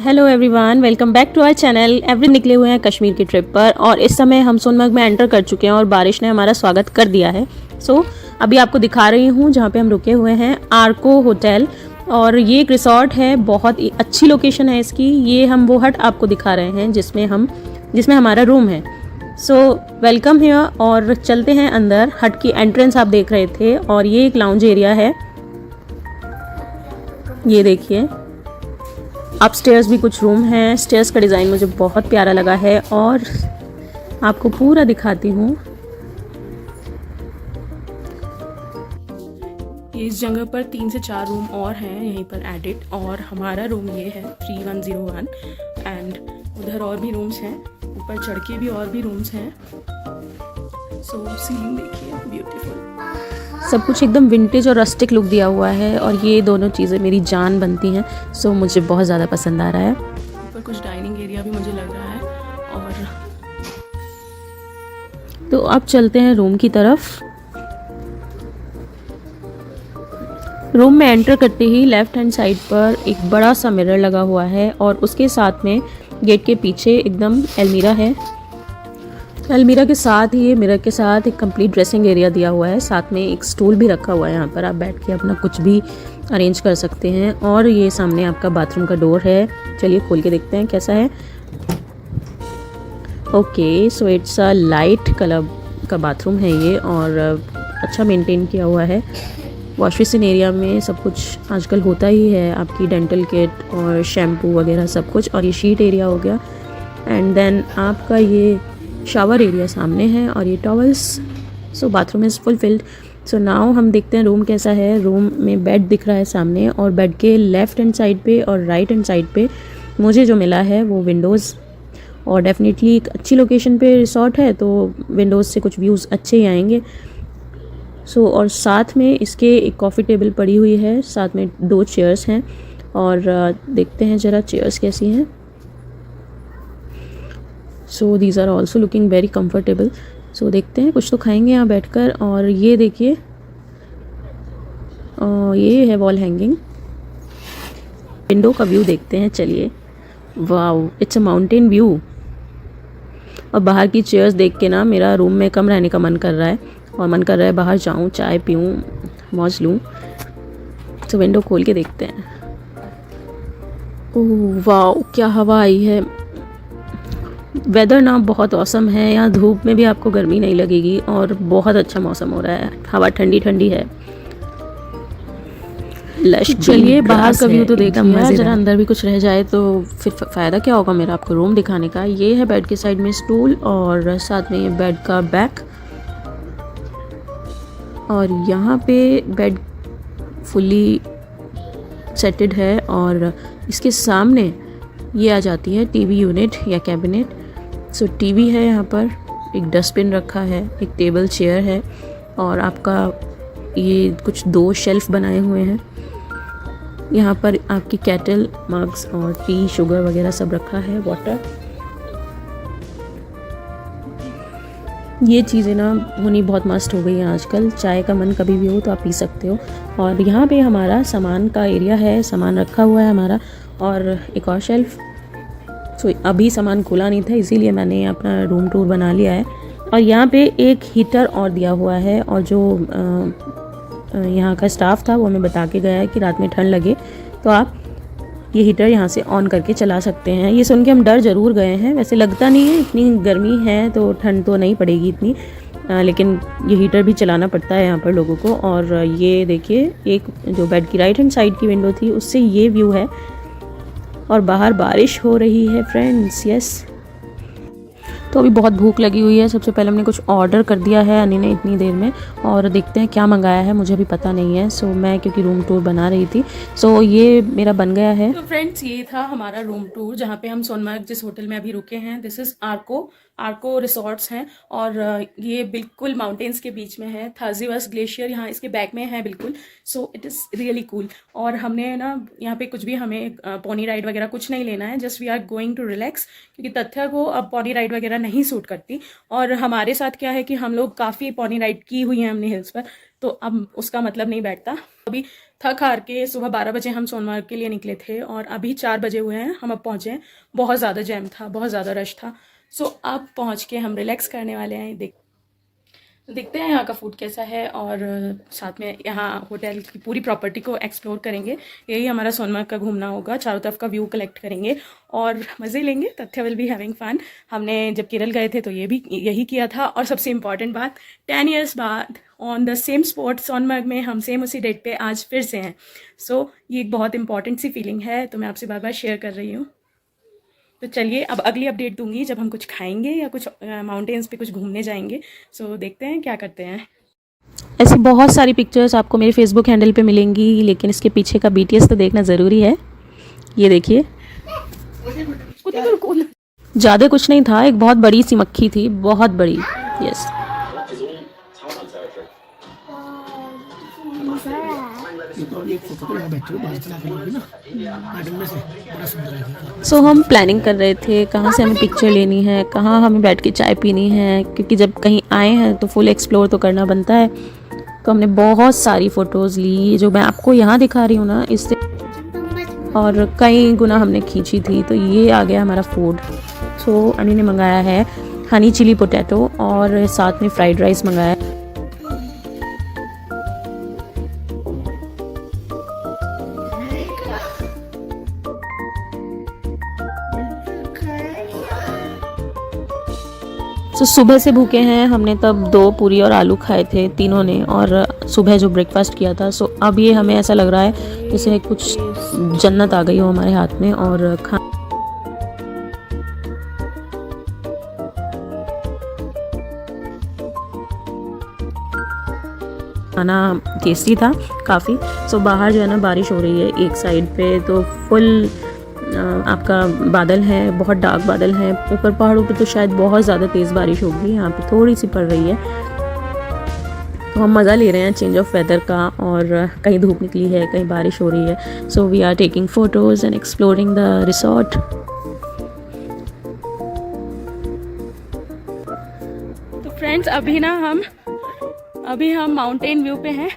Hello everyone, welcome back to our channel. एवरी निकले हुए हैं कश्मीर की ट्रिप पर और इस समय हम सोनमर्ग में एंटर कर चुके हैं और बारिश ने हमारा स्वागत कर दिया है। अभी आपको दिखा रही हूँ जहाँ पे हम रुके हुए हैं, आर्को होटल। और ये एक रिसोर्ट है, बहुत ही अच्छी लोकेशन है इसकी। ये हम वो हट आपको दिखा रहे हैं जिसमें हमारा रूम है। वेलकम हियर और चलते हैं अंदर। हट की एंट्रेंस आप देख रहे थे और ये एक लाउंज एरिया है, ये देखिए। अपस्टेयर्स भी कुछ रूम हैं। स्टेयर्स का डिज़ाइन मुझे बहुत प्यारा लगा है और आपको पूरा दिखाती हूँ। इस जगह पर 3 से 4 रूम और हैं यहीं पर एडिट, और हमारा रूम ये है 3101। एंड उधर और भी रूम्स हैं, ऊपर चढ़ के भी और भी रूम्स हैं। सीलिंग देखिए, ब्यूटीफुल। सब कुछ एकदम विंटेज और रस्टिक लुक दिया हुआ है और ये दोनों चीज़ें मेरी जान बनती हैं। मुझे बहुत ज़्यादा पसंद आ रहा है। ऊपर कुछ डाइनिंग एरिया भी मुझे लग रहा है। और तो अब चलते हैं रूम की तरफ। रूम में एंटर करते ही लेफ्ट हैंड साइड पर एक बड़ा सा मिरर लगा हुआ है और उसके साथ में गेट के पीछे एकदम अलमीरा है। अलमीरा के साथ ही ये मिरर के साथ एक कंप्लीट ड्रेसिंग एरिया दिया हुआ है। साथ में एक स्टूल भी रखा हुआ है, यहाँ पर आप बैठ के अपना कुछ भी अरेंज कर सकते हैं। और ये सामने आपका बाथरूम का डोर है। चलिए खोल के देखते हैं कैसा है। Okay, so it's a light colour का बाथरूम है ये और अच्छा मेंटेन किया हुआ है। वॉश बेसिन एरिया में सब कुछ आजकल होता ही है, आपकी डेंटल किट और शैम्पू वगैरह सब कुछ। और ये शीट एरिया हो गया। एंड देन आपका ये शावर एरिया सामने है और ये towels. Bathroom is fulfilled. Now हम देखते हैं रूम कैसा है। रूम में बेड दिख रहा है सामने, और बेड के लेफ्ट हैंड साइड पे और राइट हैंड साइड पे मुझे जो मिला है वो विंडोज़। और डेफिनेटली एक अच्छी लोकेशन पे रिसोर्ट है तो विंडोज़ से कुछ व्यूज़ अच्छे ही आएंगे। और साथ में इसके एक कॉफ़ी टेबल पड़ी हुई है, साथ में 2 चेयर्स हैं। और देखते हैं ज़रा चेयर्स कैसी हैं। These are also looking very comfortable. देखते हैं, कुछ तो खाएंगे यहाँ बैठकर। और ये देखिए, ये है वॉल हैंगिंग। विंडो का व्यू देखते हैं, चलिए। Wow, it's a mountain view. और बाहर की चेयर्स देख के ना मेरा रूम में कम रहने का मन कर रहा है और मन कर रहा है बाहर जाऊँ, चाय पीऊँ, मौज लूँ। विंडो खोल के देखते हैं। ओह वाओ, क्या हवा आई है। वेदर ना बहुत औसम है, यहाँ धूप में भी आपको गर्मी नहीं लगेगी और बहुत अच्छा मौसम हो रहा है। हवा ठंडी ठंडी है। चलिए बाहर का व्यू तो देख लिया, जरा अंदर भी कुछ रह जाए तो फिर फ़ायदा क्या होगा मेरा आपको रूम दिखाने का। ये है बेड के साइड में स्टूल और साथ में ये बेड का बैक। और यहाँ पे बेड फुली सेटेड है और इसके सामने ये आ जाती है टीवी यूनिट या कैबिनेट। टीवी है, यहाँ पर एक डस्टबिन रखा है, एक टेबल चेयर है और आपका ये कुछ 2 शेल्फ बनाए हुए हैं। यहाँ पर आपकी केटल, मग्स और टी, शुगर वगैरह सब रखा है, वाटर। ये चीज़ें ना होनी बहुत मस्त हो गई हैं आजकल। चाय का मन कभी भी हो तो आप पी सकते हो। और यहाँ पे हमारा सामान का एरिया है, सामान रखा हुआ है हमारा। और एक और शेल्फ। अभी सामान खुला नहीं था, इसीलिए मैंने अपना रूम टूर बना लिया है। और यहाँ पे एक हीटर और दिया हुआ है और जो यहाँ का स्टाफ था वो हमें बता के गया है कि रात में ठंड लगे तो आप ये हीटर यहाँ से ऑन करके चला सकते हैं। ये सुन के हम डर ज़रूर गए हैं, वैसे लगता नहीं है, इतनी गर्मी है तो ठंड तो नहीं पड़ेगी इतनी, लेकिन ये हीटर भी चलाना पड़ता है यहाँ पर लोगों को। और ये देखिए, एक जो बेड की राइट हैंड साइड की विंडो थी उससे ये व्यू है और बाहर बारिश हो रही है फ्रेंड्स। यस, तो अभी बहुत भूख लगी हुई है। सबसे पहले हमने कुछ ऑर्डर कर दिया है अनी ने इतनी देर में, और देखते हैं क्या मंगाया है, मुझे अभी पता नहीं है। मैं क्योंकि रूम टूर बना रही थी, ये मेरा बन गया है। तो फ्रेंड्स, ये था हमारा रूम टूर जहाँ पे हम सोनमर्ग जिस होटल में अभी रुके हैं। दिस इज़ आर्को आर्को रिसोर्ट्स हैं और ये बिल्कुल माउंटेन्स के बीच में है। थाजीवास ग्लेशियर यहाँ इसके बैक में है बिल्कुल। So it is really cool. और हमने ना यहाँ पे कुछ भी हमें पोनी राइड वगैरह कुछ नहीं लेना है, just we are going to relax, क्योंकि तथ्य को अब पोनी राइड वगैरह नहीं सूट करती। और हमारे साथ क्या है कि हम लोग काफ़ी पोनी राइड की हुई हैं हमने हिल्स पर, तो अब उसका मतलब नहीं बैठता। अभी थक हार के सुबह 12 बजे हम सोनमार्ग के लिए निकले थे और अभी 4 बजे हुए हैं, हम अब पहुँचे हैं। बहुत ज़्यादा जैम था, बहुत ज़्यादा रश था। सो अब पहुँच के हम रिलैक्स करने वाले हैं। देखते हैं यहाँ का फूड कैसा है और साथ में यहाँ होटल की पूरी प्रॉपर्टी को एक्सप्लोर करेंगे। यही हमारा सोनमार्ग का घूमना होगा, चारों तरफ का व्यू कलेक्ट करेंगे और मज़े लेंगे। तथ्य विल बी हैविंग फन। हमने जब केरल गए थे तो ये भी यही किया था। और सबसे इम्पॉर्टेंट बात, 10 ईयर्स बाद on the same spot Sonamarg में हम सेम उसी डेट पे आज फिर से हैं। सो ये एक बहुत इंपॉर्टेंट सी फीलिंग है, तो मैं आपसे बार बार शेयर कर रही हूँ। तो चलिए अब अगली अपडेट दूंगी जब हम कुछ खाएंगे या कुछ माउंटेन्स पे कुछ घूमने जाएंगे। सो देखते हैं क्या करते हैं। ऐसी बहुत सारी पिक्चर्स आपको मेरे फेसबुक हैंडल पे मिलेंगी, लेकिन इसके पीछे का BTS तो देखना ज़रूरी है। ये देखिए, ज़्यादा कुछ नहीं था, एक बहुत बड़ी सी मक्खी थी, बहुत बड़ी। यस, सो हम प्लानिंग कर रहे थे कहाँ से हमें पिक्चर लेनी है, कहाँ हमें बैठ के चाय पीनी है, क्योंकि जब कहीं आए हैं तो फुल एक्सप्लोर तो करना बनता है। तो हमने बहुत सारी फ़ोटोज़ ली, जो मैं आपको यहाँ दिखा रही हूँ ना, इससे और कई गुना हमने खींची थी। तो ये आ गया हमारा फूड। सो अनी ने मंगाया है हनी चिली पोटैटो और साथ में फ्राइड राइस मंगाया है। तो सुबह से भूखे हैं, हमने तब 2 पूरी और आलू खाए थे तीनों ने, और सुबह जो ब्रेकफास्ट किया था। सो अब ये हमें ऐसा लग रहा है जैसे कुछ जन्नत आ गई हो हमारे हाथ में। और खाना टेस्टी था काफ़ी। सो बाहर जो है ना बारिश हो रही है एक साइड पे, तो फुल आपका बादल है, बहुत डार्क बादल है। ऊपर पहाड़ों पे तो शायद बहुत ज़्यादा तेज़ बारिश होगी, यहाँ पे थोड़ी सी पड़ रही है। तो हम मज़ा ले रहे हैं चेंज ऑफ वेदर का, और कहीं धूप निकली है, कहीं बारिश हो रही है। So we are taking photos and exploring the resort. तो फ्रेंड्स अभी हम माउंटेन व्यू पे हैं।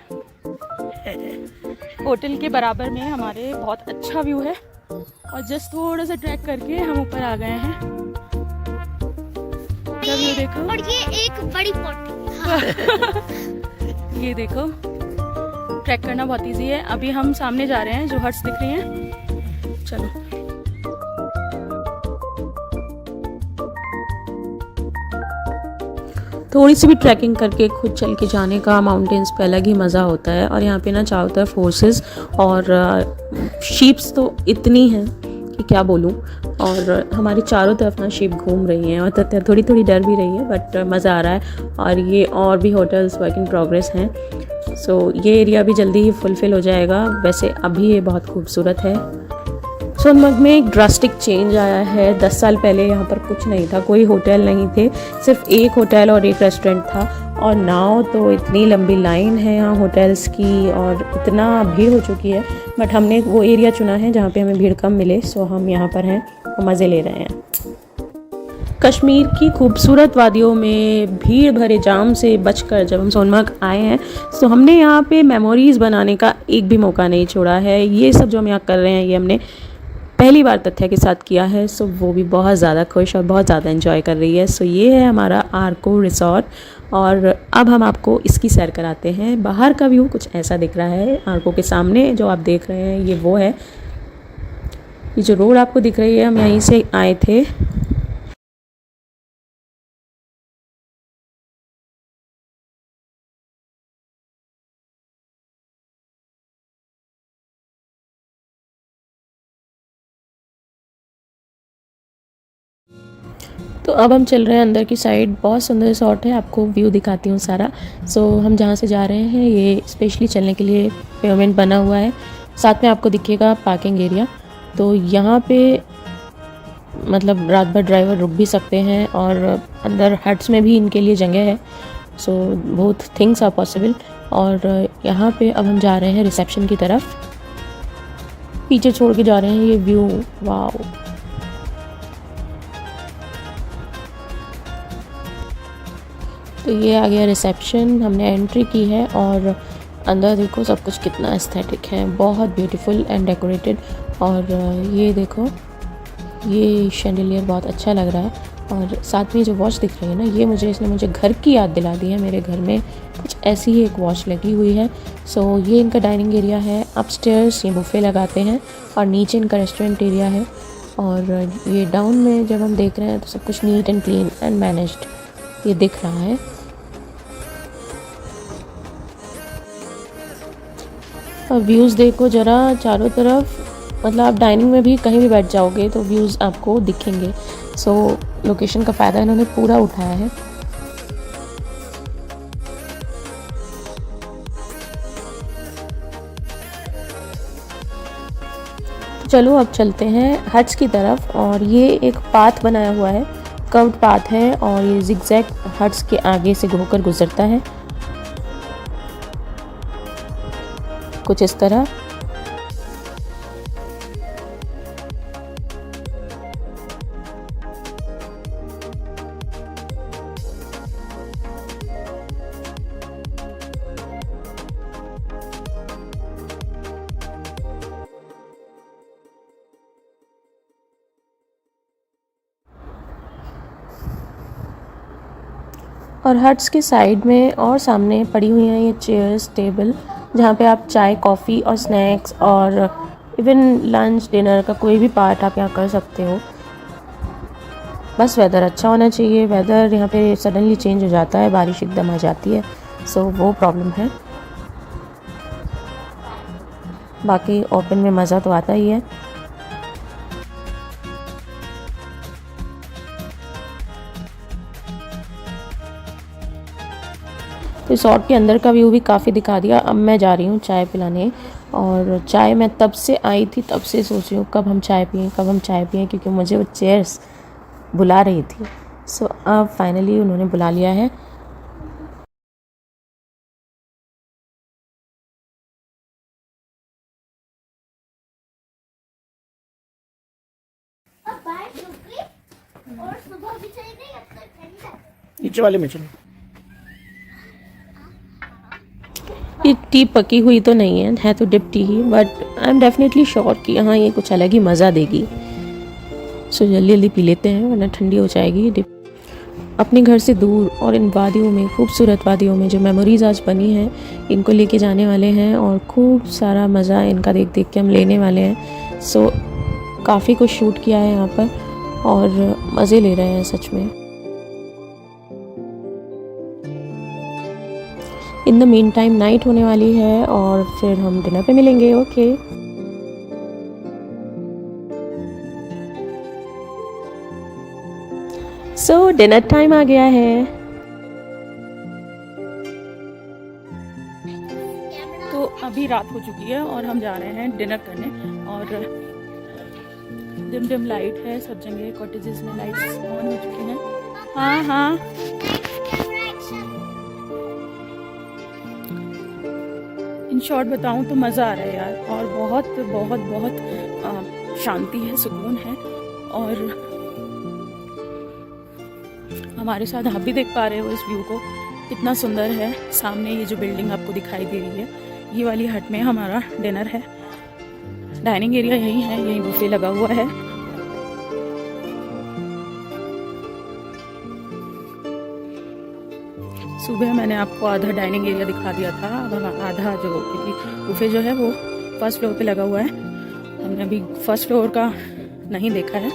होटल के बराबर में हमारे बहुत अच्छा व्यू है, और जस्ट थोड़ा सा ट्रैक करके हम ऊपर आ गए हैं। व्यू देखो, और ये एक बड़ी पोटी ये देखो, ट्रैक करना बहुत इजी है। अभी हम सामने जा रहे हैं, जो हट्स दिख रही हैं। चलो, थोड़ी सी भी ट्रैकिंग करके खुद चल के जाने का माउंटेन्स पे अलग ही मज़ा होता है। और यहाँ पे ना चारों तरफ हॉर्सेस और शीप्स तो इतनी हैं कि क्या बोलूँ। और हमारी चारों तरफ ना शीप घूम रही हैं, और थोड़ी थोड़ी डर भी रही है, बट मज़ा आ रहा है। और ये और भी होटल्स वर्क इन प्रोग्रेस हैं। सो ये एरिया भी जल्दी ही फुलफ़िल हो जाएगा। वैसे अभी ये बहुत खूबसूरत है। सोनमर्ग में एक ड्रास्टिक चेंज आया है। 10 साल पहले यहाँ पर कुछ नहीं था, कोई होटल नहीं थे, सिर्फ एक होटल और एक रेस्टोरेंट था। और नाउ तो इतनी लंबी लाइन है यहाँ होटल्स की, और इतना भीड़ हो चुकी है। बट हमने वो एरिया चुना है जहाँ पे हमें भीड़ कम मिले। सो हम यहाँ पर हैं और मज़े ले रहे हैं। कश्मीर की खूबसूरत वादियों में भीड़ भरे जाम से बचकर जब हम सोनमर्ग आए हैं, तो हमने यहाँ पे मेमोरीज़ बनाने का एक भी मौका नहीं छोड़ा है। ये सब जो हम यहाँ कर रहे हैं, ये हमने पहली बार तथ्य के साथ किया है। सो वो भी बहुत ज़्यादा खुश और बहुत ज़्यादा एंजॉय कर रही है। सो ये है हमारा आर्को रिसोर्ट, और अब हम आपको इसकी सैर कराते हैं। बाहर का व्यू कुछ ऐसा दिख रहा है। आर्को के सामने जो आप देख रहे हैं, ये वो है। ये जो रोड आपको दिख रही है, हम यहीं से आए थे। तो अब हम चल रहे हैं अंदर की साइड। बहुत सुंदर रिसॉर्ट है, आपको व्यू दिखाती हूँ सारा। सो हम जहाँ से जा रहे हैं, ये स्पेशली चलने के लिए पेमेंट बना हुआ है। साथ में आपको दिखेगा पार्किंग एरिया। तो यहाँ पे मतलब रात भर ड्राइवर रुक भी सकते हैं और अंदर हट्स में भी इनके लिए जगह है। So both things are possible. और यहाँ पे अब हम जा रहे हैं रिसेप्शन की तरफ। पीछे छोड़ के जा रहे हैं ये व्यू, वाओ। तो ये आ गया रिसेप्शन, हमने एंट्री की है और अंदर देखो सब कुछ कितना एस्थेटिक है, बहुत ब्यूटीफुल एंड डेकोरेटेड। और ये देखो ये शैंडिलियर बहुत अच्छा लग रहा है। और साथ में जो वॉच दिख रही है ना, ये इसने मुझे घर की याद दिला दी है। मेरे घर में कुछ ऐसी ही एक वॉच लगी हुई है। सो ये इनका डाइनिंग एरिया है। अपस्टेयर्स ये बुफे लगाते हैं और नीचे इनका रेस्टोरेंट एरिया है। और ये डाउन में जब हम देख रहे हैं तो सब कुछ neat and clean and managed ये दिख रहा है। और व्यूज़ देखो ज़रा चारों तरफ, मतलब आप डाइनिंग में भी कहीं भी बैठ जाओगे तो व्यूज़ आपको दिखेंगे। सो लोकेशन का फ़ायदा इन्होंने पूरा उठाया है। चलो अब चलते हैं हट्स की तरफ। और ये एक पाथ बनाया हुआ है, कर्व्ड पाथ है और ये जिगजैग हट्स के आगे से होकर गुजरता है कुछ इस तरह। और हट्स के साइड में और सामने पड़ी हुई हैं ये चेयर्स टेबल, जहाँ पे आप चाय कॉफ़ी और स्नैक्स और इवन लंच डिनर का कोई भी पार्ट आप यहाँ कर सकते हो। बस वेदर अच्छा होना चाहिए। वेदर यहाँ पे सडनली चेंज हो जाता है, बारिश एकदम आ जाती है, सो वो प्रॉब्लम है। बाकी ओपन में मज़ा तो आता ही है। रिसॉर्ट के अंदर का व्यू भी काफ़ी दिखा दिया। अब मैं जा रही हूँ चाय पिलाने। और चाय मैं तब से आई थी, तब से सोच रही हूँ कब हम चाय पिएँ, कब हम चाय पिएँ, क्योंकि मुझे वो चेयर्स बुला रही थी। सो अब फाइनली उन्होंने बुला लिया है। नीचे वाले में चलो। ये टी पकी हुई तो नहीं है तो डिप टी ही, but I am definitely sure कि हाँ ये कुछ अलग ही मज़ा देगी। सो जल्दी जल्दी पी लेते हैं वरना ठंडी हो जाएगी डिप। अपने घर से दूर और इन वादियों में, खूबसूरत वादियों में जो मेमोरीज़ आज बनी हैं, इनको लेके जाने वाले हैं और खूब सारा मज़ा इनका देख देख के हम लेने वाले हैं। सो काफ़ी कुछ शूट किया है यहाँ पर और मज़े ले रहे हैं सच में। In the mean time night होने वाली है और फिर हम डिनर पे मिलेंगे। ओके सो डिनर टाइम आ गया है। तो अभी रात हो चुकी है और हम जा रहे हैं डिनर करने। और डिम डिम लाइट है सब जगह, कॉटेजेस में लाइट्स ऑन हो चुकी हैं। हाँ हाँ, इन शॉर्ट बताऊं तो मज़ा आ रहा है यार। और बहुत बहुत बहुत शांति है, सुकून है। और हमारे साथ आप भी देख पा रहे हो इस व्यू को, कितना सुंदर है। सामने ये जो बिल्डिंग आपको दिखाई दे रही है, ये वाली हट में हमारा डिनर है। डाइनिंग एरिया यही है, यही बुफे लगा हुआ है। सुबह मैंने आपको आधा डाइनिंग एरिया दिखा दिया था, अब हम आधा जो, क्योंकि बुफे जो है वो फर्स्ट फ्लोर पे लगा हुआ है, हमने अभी फर्स्ट फ्लोर का नहीं देखा है।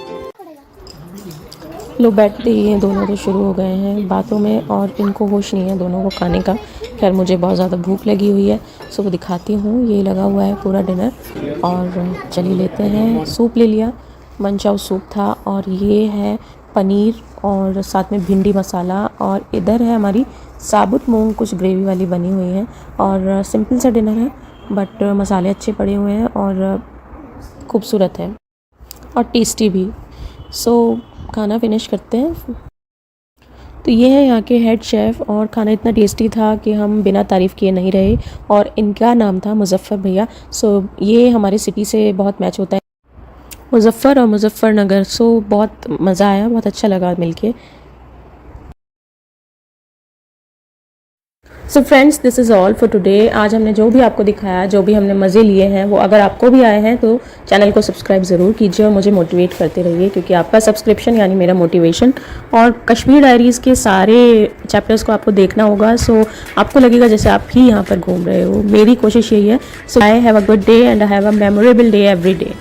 लोग बैठते ही हैं, दोनों तो शुरू हो गए हैं बातों में और इनको होश नहीं है दोनों को खाने का। खैर मुझे बहुत ज़्यादा भूख लगी हुई है, सो वो दिखाती हूँ। ये लगा हुआ है पूरा डिनर और चलिए लेते हैं। सूप ले लिया, मनचाओ सूप था। और ये है पनीर और साथ में भिंडी मसाला। और इधर है हमारी साबुत मूंग, कुछ ग्रेवी वाली बनी हुई है। और सिंपल सा डिनर है बट मसाले अच्छे पड़े हुए हैं और खूबसूरत है और टेस्टी भी। सो खाना फिनिश करते हैं। तो ये है यहाँ के हेड शेफ़ और खाना इतना टेस्टी था कि हम बिना तारीफ़ किए नहीं रहे। और इनका नाम था मुज़फ़्फ़र भैया। सो ये हमारे सिटी से बहुत मैच होता है, मुज़फ़्फ़र और मुज़फ़्फ़रनगर। सो बहुत मज़ा आया, बहुत अच्छा लगा मिलके। So friends, this is all for today. आज हमने जो भी आपको दिखाया, जो भी हमने मज़े लिए हैं, वो अगर आपको भी आए हैं तो चैनल को सब्सक्राइब ज़रूर कीजिए और मुझे मोटिवेट करते रहिए, क्योंकि आपका सब्सक्रिप्शन यानी मेरा मोटिवेशन। और कश्मीर डायरीज़ के सारे चैप्टर्स को आपको देखना होगा। सो आपको लगेगा जैसे आप ही यहाँ पर घूम रहे हो। मेरी कोशिश यही है। So I have a good day and I have a memorable day every day.